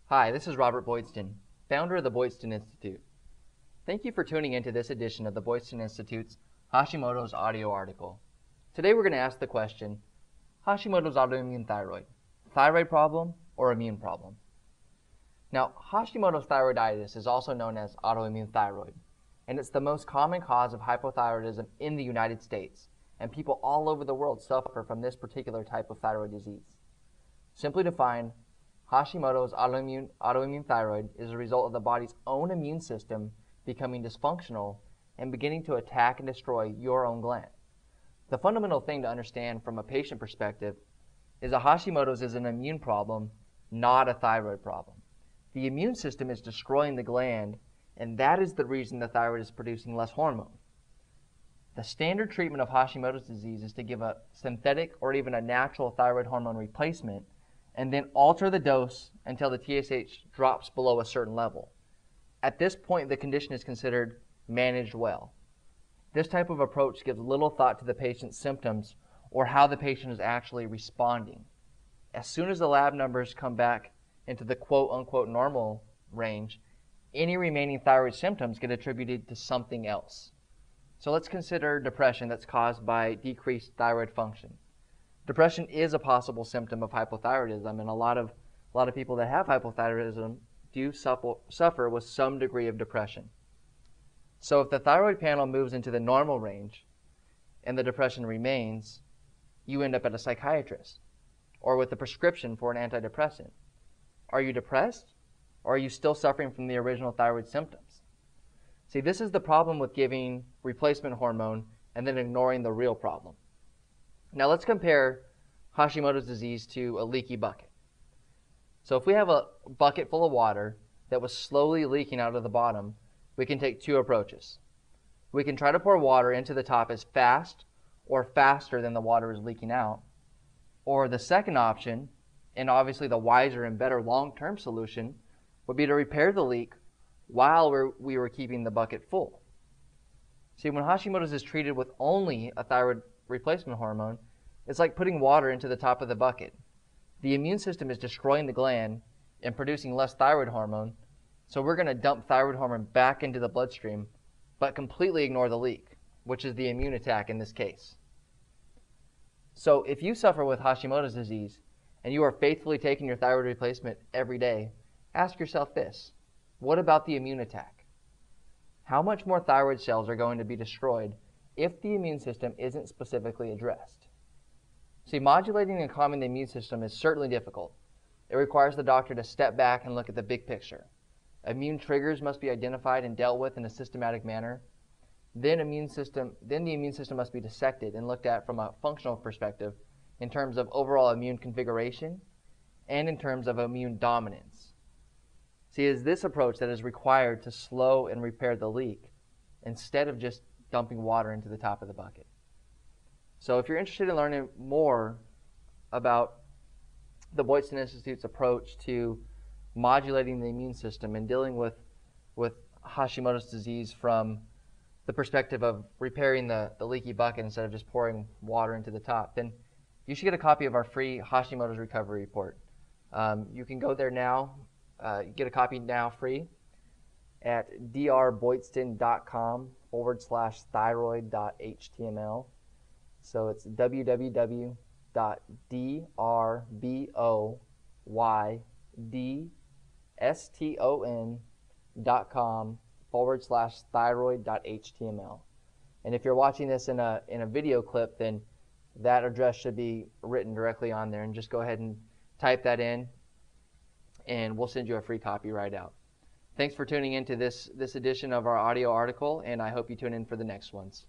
Hi, this is Robert Boydston, founder of the Boydston Institute. Thank you for tuning into this edition of the Boydston Institute's Hashimoto's audio article. Today we're going to ask the question, Hashimoto's autoimmune thyroid problem or immune problem? Now, Hashimoto's thyroiditis is also known as autoimmune thyroid, and it's the most common cause of hypothyroidism in the United States, and people all over the world suffer from this particular type of thyroid disease. Simply defined, Hashimoto's autoimmune thyroid is a result of the body's own immune system becoming dysfunctional and beginning to attack and destroy your own gland. The fundamental thing to understand from a patient perspective is that Hashimoto's is an immune problem, not a thyroid problem. The immune system is destroying the gland, and that is the reason the thyroid is producing less hormone. The standard treatment of Hashimoto's disease is to give a synthetic or even a natural thyroid hormone replacement and then alter the dose until the TSH drops below a certain level. At this point, the condition is considered managed well. This type of approach gives little thought to the patient's symptoms or how the patient is actually responding. As soon as the lab numbers come back into the quote-unquote normal range, any remaining thyroid symptoms get attributed to something else. So let's consider depression that's caused by decreased thyroid function. Depression is a possible symptom of hypothyroidism, and a lot of people that have hypothyroidism do suffer with some degree of depression. So if the thyroid panel moves into the normal range and the depression remains, you end up at a psychiatrist or with a prescription for an antidepressant. Are you depressed, or are you still suffering from the original thyroid symptoms? See, this is the problem with giving replacement hormone and then ignoring the real problem. Now let's compare Hashimoto's disease to a leaky bucket. So if we have a bucket full of water that was slowly leaking out of the bottom, we can take two approaches. We can try to pour water into the top as fast or faster than the water is leaking out. Or the second option, and obviously the wiser and better long-term solution, would be to repair the leak while we were keeping the bucket full. See, when Hashimoto's is treated with only a thyroid replacement hormone, it's like putting water into the top of the bucket. The immune system is destroying the gland and producing less thyroid hormone, so we're going to dump thyroid hormone back into the bloodstream, but completely ignore the leak, which is the immune attack in this case. So if you suffer with Hashimoto's disease and you are faithfully taking your thyroid replacement every day, ask yourself this: what about the immune attack? How much more thyroid cells are going to be destroyed if the immune system isn't specifically addressed? See, modulating and calming the immune system is certainly difficult. It requires the doctor to step back and look at the big picture. Immune triggers must be identified and dealt with in a systematic manner. Then the immune system must be dissected and looked at from a functional perspective in terms of overall immune configuration and in terms of immune dominance. See, it is this approach that is required to slow and repair the leak instead of just dumping water into the top of the bucket. So if you're interested in learning more about the Boydston Institute's approach to modulating the immune system and dealing with Hashimoto's disease from the perspective of repairing the leaky bucket instead of just pouring water into the top, then you should get a copy of our free Hashimoto's recovery report. You can go there now, get a copy now free at drboydston.com/thyroid.html. So it's www.drboydston.com/thyroid.html. And if you're watching this in a video clip, then that address should be written directly on there, and just go ahead and type that in, and we'll send you a free copy right out. Thanks for tuning into this edition of our audio article, and I hope you tune in for the next ones.